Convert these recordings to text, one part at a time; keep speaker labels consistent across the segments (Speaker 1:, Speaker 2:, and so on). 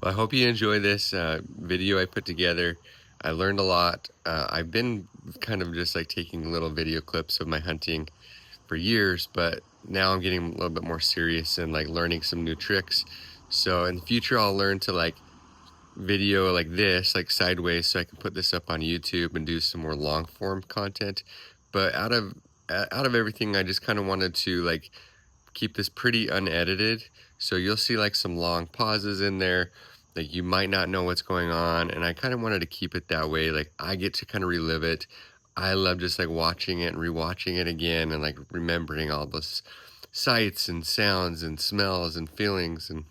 Speaker 1: Well, I hope you enjoy this video I put together. I learned a lot. I've been kind of just like taking little video clips of my hunting for years, but now I'm getting a little bit more serious and like learning some new tricks. So in the future, I'll learn to like video like this, like sideways, so I can put this up on YouTube and do some more long form content. But out of everything, I just kind of wanted to like keep this pretty unedited. So you'll see like some long pauses in there. Like you might not know what's going on. And I kind of wanted to keep it that way. Like I get to kind of relive it. I love just like watching it and rewatching it again and like remembering all those sights and sounds and smells and feelings. And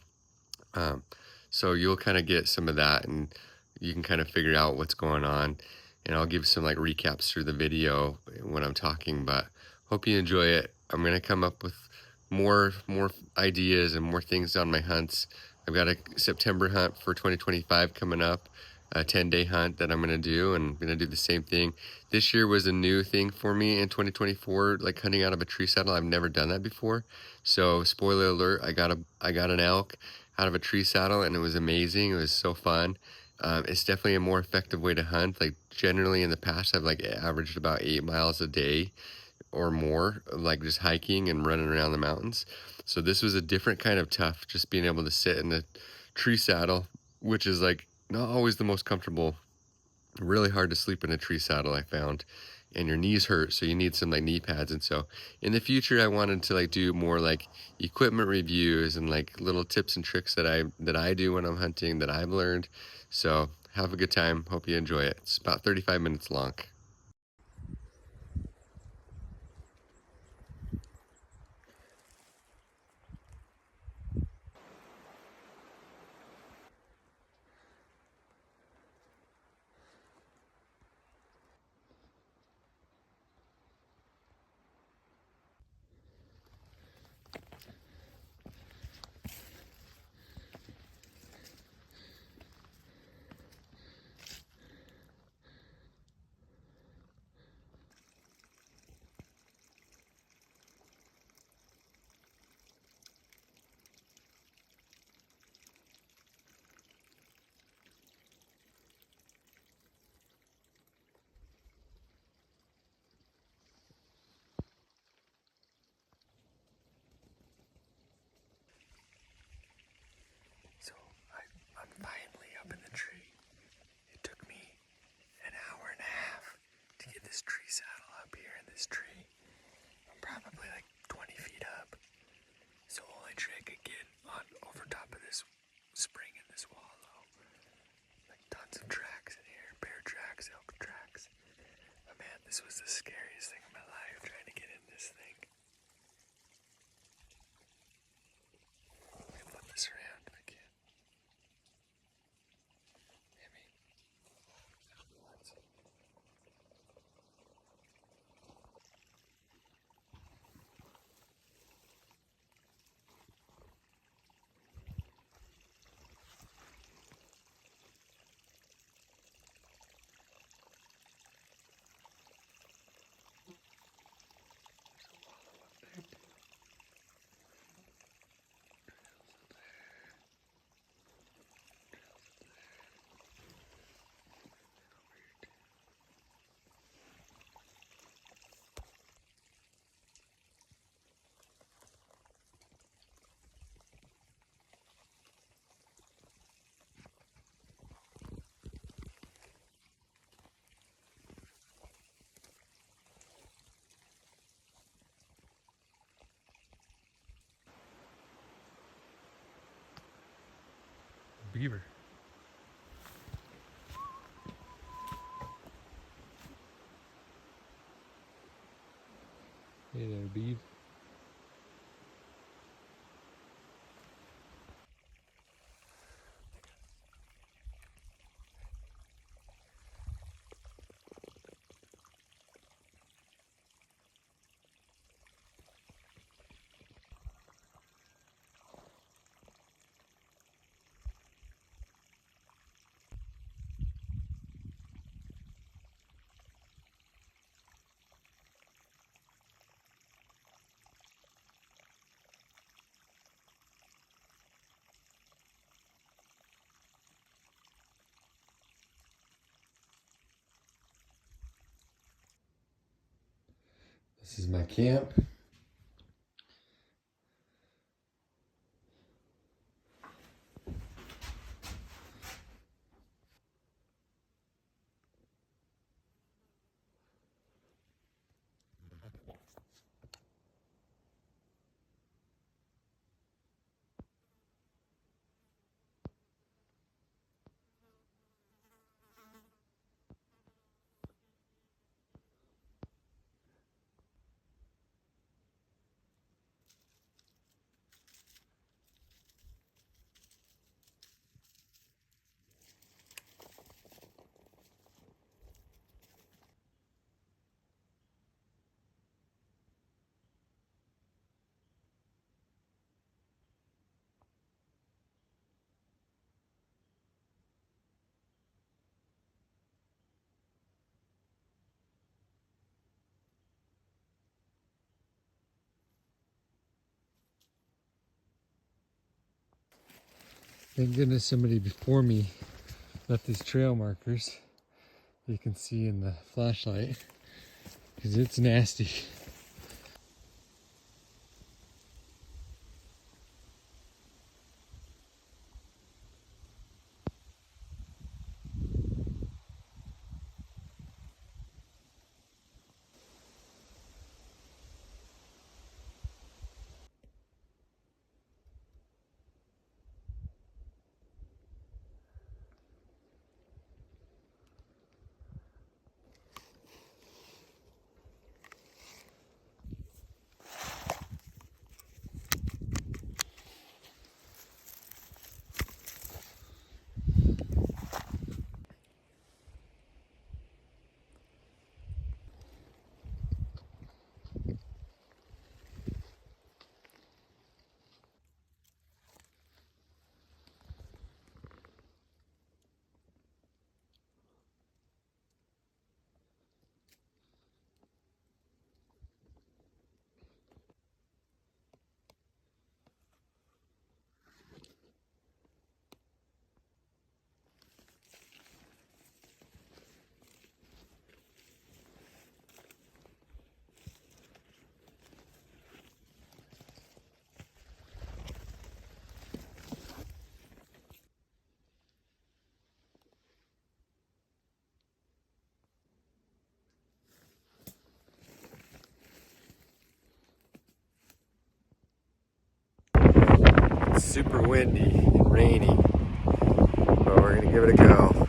Speaker 1: um, so you'll kind of get some of that and you can kind of figure out what's going on. And I'll give some like recaps through the video when I'm talking, but hope you enjoy it. I'm going to come up with more ideas and more things on my hunts. I've got a September hunt for 2025 coming up, a 10-day hunt that I'm going to do, and I'm going to do the same thing. This year was a new thing for me in 2024, like hunting out of a tree saddle. I've never done that before. So spoiler alert, I got an elk out of a tree saddle and it was amazing. It was so fun. It's definitely a more effective way to hunt. Like generally in the past, I've like averaged about 8 miles a day or more, like just hiking and running around the mountains. So this was a different kind of tough, just being able to sit in a tree saddle, which is like not always the most comfortable. Really hard to sleep in a tree saddle, I found, and your knees hurt, so you need some like knee pads. And so in the future I wanted to like do more like equipment reviews and like little tips and tricks that I do when I'm hunting that I've learned. So have a good time, hope you enjoy it. It's about 35 minutes long. So I'm finally up in the tree. It took me an hour and a half to get this tree saddle up here in this tree. I'm probably like 20 feet up. So only trick again on over top of this spring in this wallow. Like tons of tracks in here, bear tracks, elk tracks. But man, this was the scariest thing of my life, trying to get in this thing. Let me flip this around if I can. Beaver. Hey there, Beav.
Speaker 2: This is my camp. Thank goodness somebody before me left these trail markers you can see in the flashlight, because it's nasty. It's super windy and rainy, but we're gonna give it a go.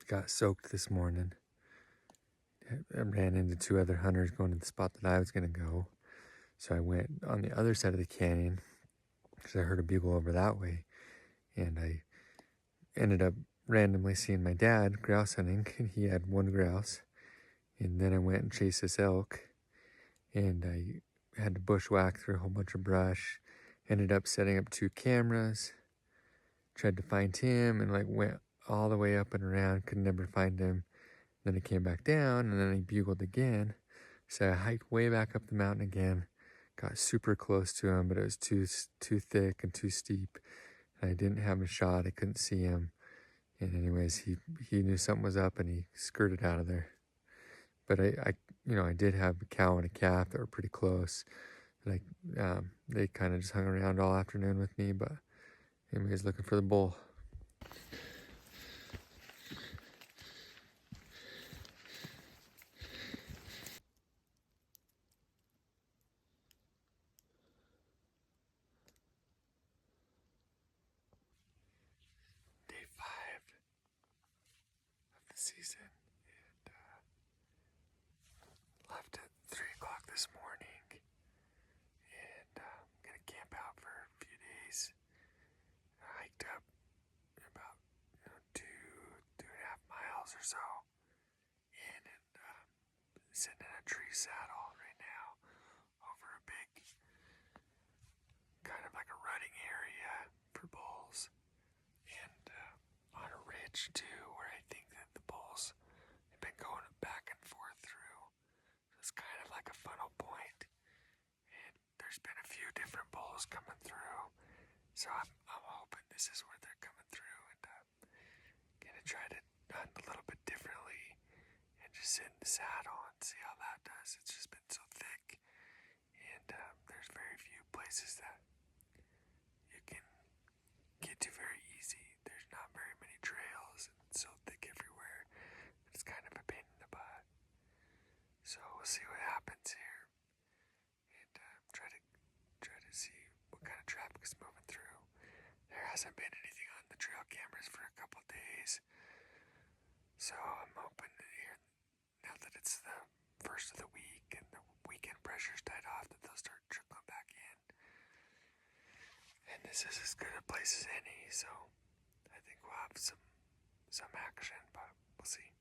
Speaker 2: got soaked this morning. I ran into two other hunters going to the spot that I was going to go. So I went on the other side of the canyon because I heard a bugle over that way. And I ended up randomly seeing my dad grouse hunting, and he had one grouse. And then I went and chased this elk, and I had to bushwhack through a whole bunch of brush. Ended up setting up 2 cameras, tried to find him, and like went all the way up and around, could never find him. Then he came back down, and then he bugled again. So I hiked way back up the mountain again, got super close to him, but it was too thick and too steep. And I didn't have a shot. I couldn't see him. And anyways, he knew something was up, and he skirted out of there. But I did have a cow and a calf that were pretty close. Like they kind of just hung around all afternoon with me. But anyways, looking for the bull. Day 5 of the season. And left at 3 o'clock this morning. And gonna camp out for a few days. I hiked up about 2.5 miles or so. And sitting in a tree saddle right now over a big, kind of like a rutting area for bulls. And on a ridge too, where I think that the bulls have been going back and forth through. So it's kind of like a funnel point. And there's been a few different bulls coming through. So I'm hoping this is where they're coming through, and gonna try to hunt a little bit differently and just sit in the saddle and see how that does. It's just been so thick, and there's very few places that you can get to very easy. There's not very many trails, and it's so thick everywhere. It's kind of a pain in the butt. So we'll see what happens here, and try to see what kind of traffic is moving through. There hasn't been anything on the trail cameras for a couple days, so I'm hoping that here, now that it's the first of the week and the weekend pressure's died off, that they'll start trickling back in. And this is as good a place as any, so I think we'll have some action, but we'll see.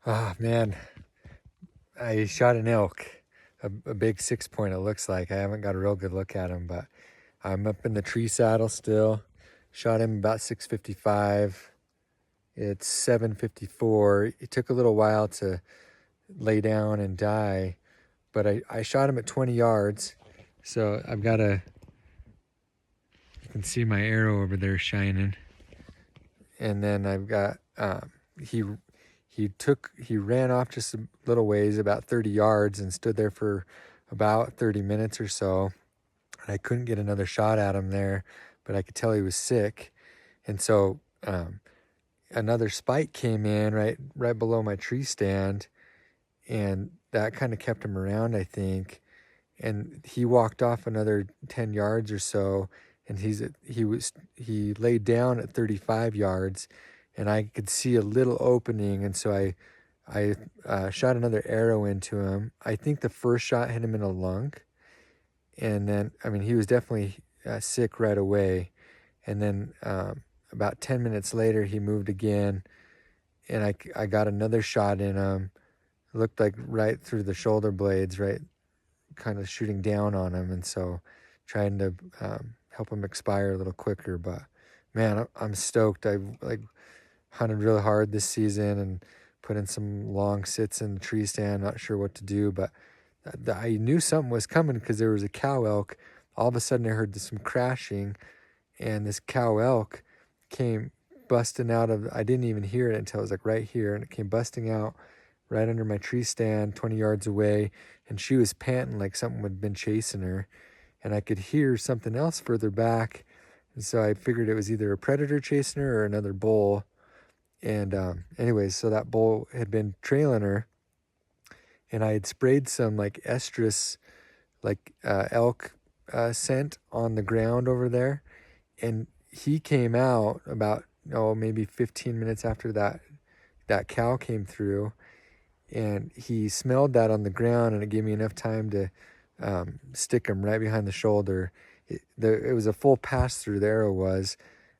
Speaker 2: Oh man, I shot an elk, a big 6 point it looks like. I haven't got a real good look at him, but I'm up in the tree saddle still. Shot him about 6:55. It's 7:54. It took a little while to lay down and die, but I shot him at 20 yards. So I've got a, you can see my arrow over there shining. And then I've got, he he ran off just a little ways, about 30 yards, and stood there for about 30 minutes or so. And I couldn't get another shot at him there, but I could tell he was sick. And so another spike came in right below my tree stand, and that kind of kept him around, I think. And he walked off another 10 yards or so, and he laid down at 35 yards, and I could see a little opening, and so I shot another arrow into him. I think the first shot hit him in a lung, and then I mean he was definitely sick right away, and then about 10 minutes later he moved again, and I got another shot in him. It looked like right through the shoulder blades, right, kind of shooting down on him, and so trying to help him expire a little quicker. But man, I'm stoked. I've like hunted really hard this season and put in some long sits in the tree stand. Not sure what to do, but I knew something was coming because there was a cow elk. All of a sudden, I heard some crashing, and this cow elk came busting out of. I didn't even hear it until it was like right here, and it came busting out right under my tree stand, 20 yards away, and she was panting like something had been chasing her, and I could hear something else further back, and so I figured it was either a predator chasing her or another bull. And anyways, so that bull had been trailing her, and I had sprayed some like estrus, like elk scent on the ground over there, and he came out about maybe 15 minutes after that cow came through, and he smelled that on the ground, and it gave me enough time to stick him right behind the shoulder. It was a full pass through, the arrow was.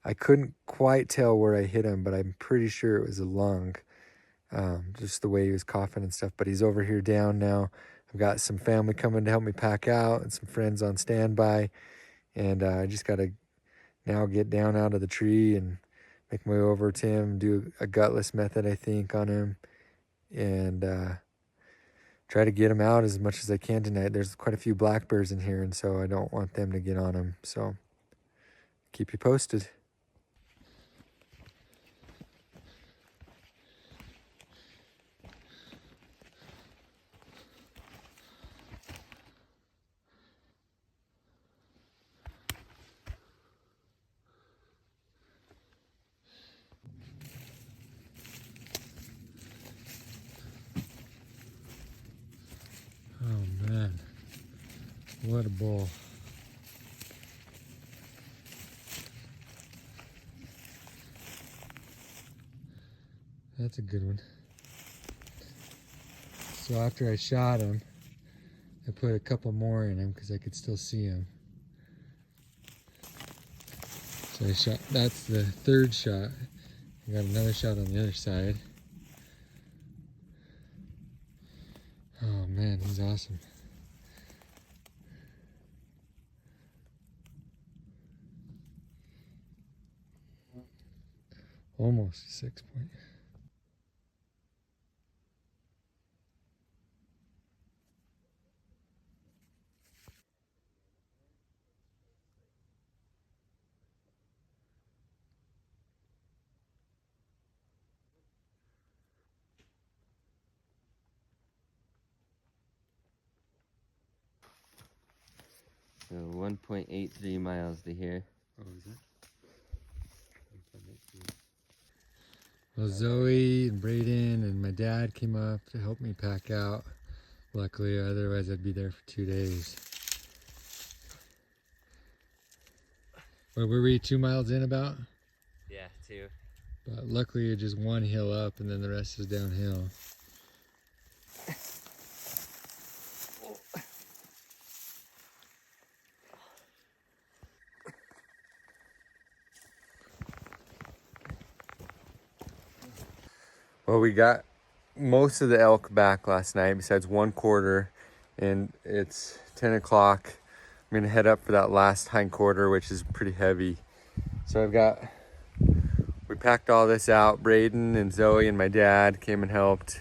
Speaker 2: I couldn't quite tell where I hit him, but I'm pretty sure it was a lung, just the way he was coughing and stuff. But he's over here down now. I've got some family coming to help me pack out and some friends on standby, and I just got to now get down out of the tree and make my way over to him, do a gutless method, I think, on him, and try to get him out as much as I can tonight. There's quite a few black bears in here, and so I don't want them to get on him. So keep you posted. Oh man, what a bull. That's a good one. So after I shot him, I put a couple more in him because I could still see him. So I shot, that's the third shot. I got another shot on the other side. Oh man, he's awesome. Almost a 6 point.
Speaker 1: So 1.83 miles to here.
Speaker 2: Oh, is that? Well, Zoe and Braden and my dad came up to help me pack out. Luckily, otherwise I'd be there for 2 days. What were we 2 miles in about?
Speaker 1: Yeah, 2.
Speaker 2: But luckily, you're just one hill up, and then the rest is downhill. Well, we got
Speaker 1: most of the elk back last night besides one quarter, and it's 10 o'clock. I'm gonna head up for that last hind quarter, which is pretty heavy. So we packed all this out. Braden and Zoe and my dad came and helped.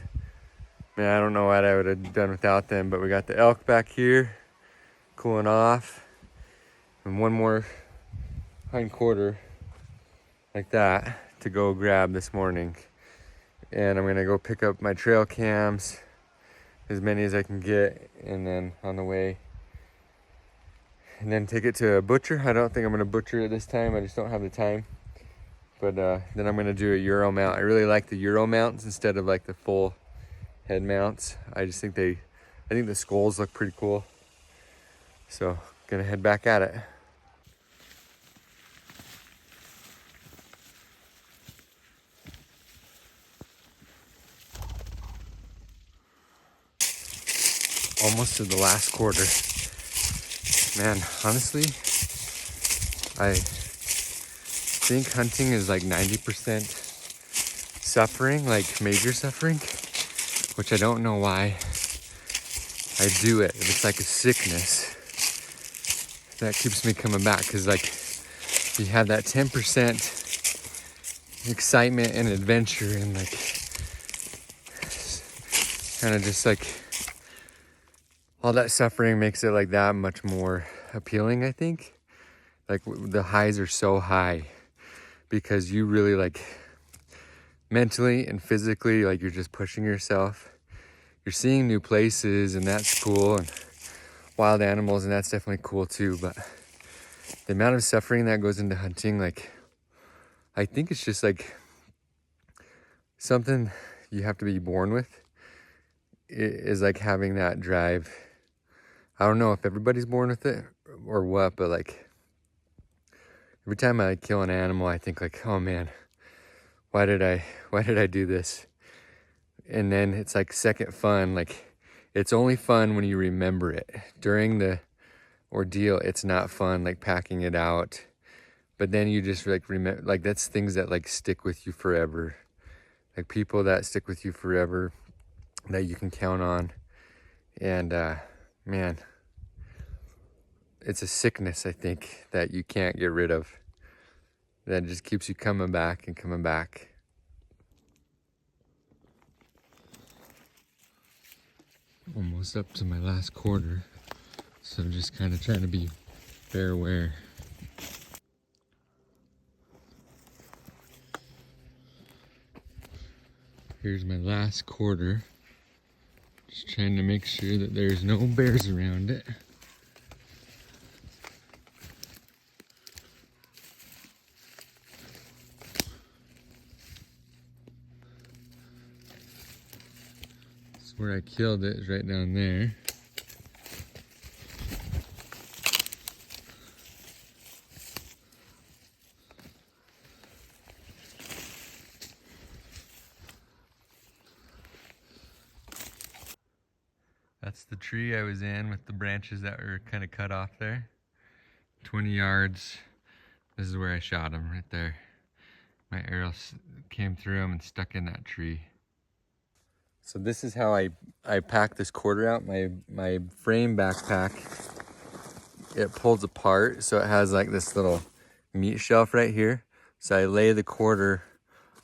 Speaker 1: Man, I don't know what I would have done without them, but we got the elk back here cooling off, and one more hind quarter like that to go grab this morning. And I'm gonna go pick up my trail cams, as many as I can get, and then on the way, and then take it to a butcher. I don't think I'm gonna butcher it this time. I just don't have the time. But then I'm gonna do a Euro mount. I really like the Euro mounts instead of like the full head mounts. I just think I think the skulls look pretty cool. So gonna head back at it. Almost to the last quarter. Man, honestly, I think hunting is like 90% suffering, like major suffering, which I don't know why I do it. If it's like a sickness, that keeps me coming back, because like you have that 10% excitement and adventure, and like kind of just like all that suffering makes it like that much more appealing, I think. Like the highs are so high because you really like mentally and physically, like you're just pushing yourself. You're seeing new places, and that's cool, and wild animals, and that's definitely cool too. But the amount of suffering that goes into hunting, like I think it's just like something you have to be born with. It is like having that drive. I don't know if everybody's born with it or what, but like every time I kill an animal, I think like, oh man, why did I do this? And then it's like second fun. Like it's only fun when you remember it. During the ordeal, it's not fun, like packing it out. But then you just like remember, like that's things that like stick with you forever. Like people that stick with you forever that you can count on. And man, it's a sickness, I think, that you can't get rid of. That just keeps you coming back and coming back. Almost up to my last quarter. So I'm just kind of trying to be fair aware. Here's my last quarter. Just trying to make sure that there's no bears around it. That's where I killed it, is right down there. That's the tree I was in with the branches that were kind of cut off there. 20 yards. This is where I shot him, right there. My arrow came through him and stuck in that tree. So this is how I pack this quarter out. My frame backpack, it pulls apart, so it has like this little meat shelf right here. So I lay the quarter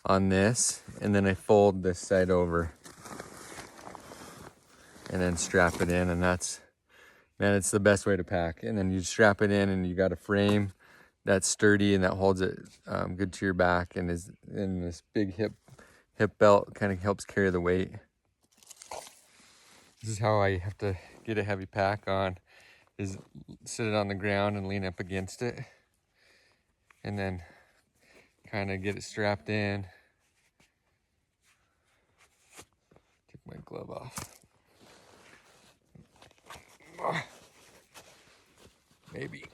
Speaker 1: on this, and then I fold this side over and then strap it in, and that's, man, it's the best way to pack. And then you strap it in, and you got a frame that's sturdy and that holds it good to your back, and is in this big hip belt, kind of helps carry the weight. This is how I have to get a heavy pack on, is sit it on the ground and lean up against it, and then kind of get it strapped in. Take my glove off. Maybe.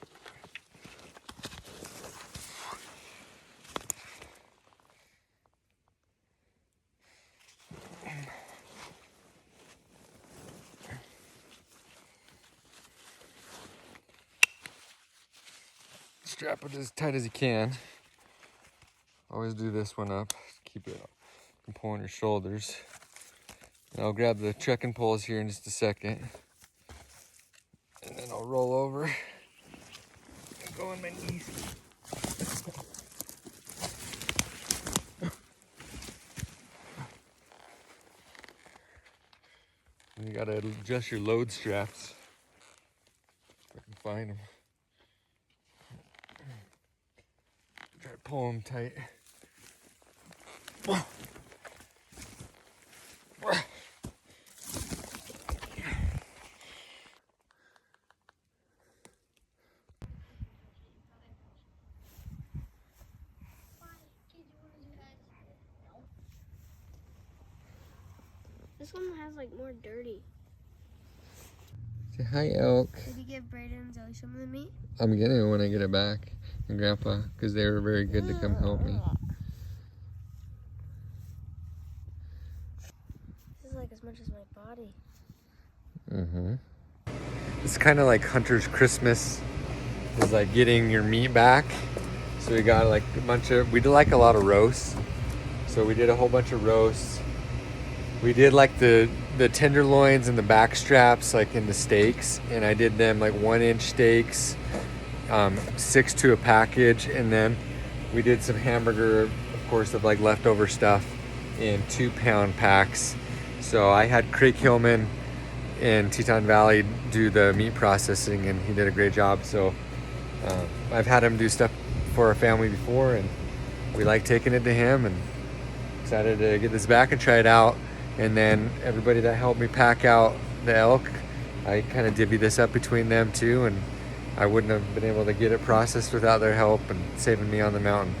Speaker 1: Strap it as tight as you can. Always do this one up. Keep it from pulling your shoulders.
Speaker 2: And I'll grab the trekking poles here in just a second. And then I'll roll over and go on my knees. And you gotta adjust your load straps. If I can find them. Try to pull them tight.
Speaker 3: This one has like more dirty.
Speaker 2: Say hi, elk.
Speaker 3: Did you give Brayden and Zoe some of the meat?
Speaker 2: I'm getting it when I get it back. And Grandpa, because they were very good to come help me.
Speaker 3: This is like as much as my body.
Speaker 2: Mm-hmm. It's kind of like Hunter's Christmas. Is like getting your meat back. So we got like a bunch of, we did like a lot of roasts. So we did a whole bunch of roasts. We did like the tenderloins and the back straps like in the steaks, and I did them like 1-inch steaks, 6 to a package, and then we did some hamburger, of course, of like leftover stuff in 2-pound packs. So I had Craig Hillman in Teton Valley do the meat processing, and he did a great job. So I've had him do stuff for our family before, and we like taking it to him, and excited to get this back and try it out. And then everybody that helped me pack out the elk, I kind of divvy this up between them too, and I wouldn't have been able to get it processed without their help and saving me on the mountain.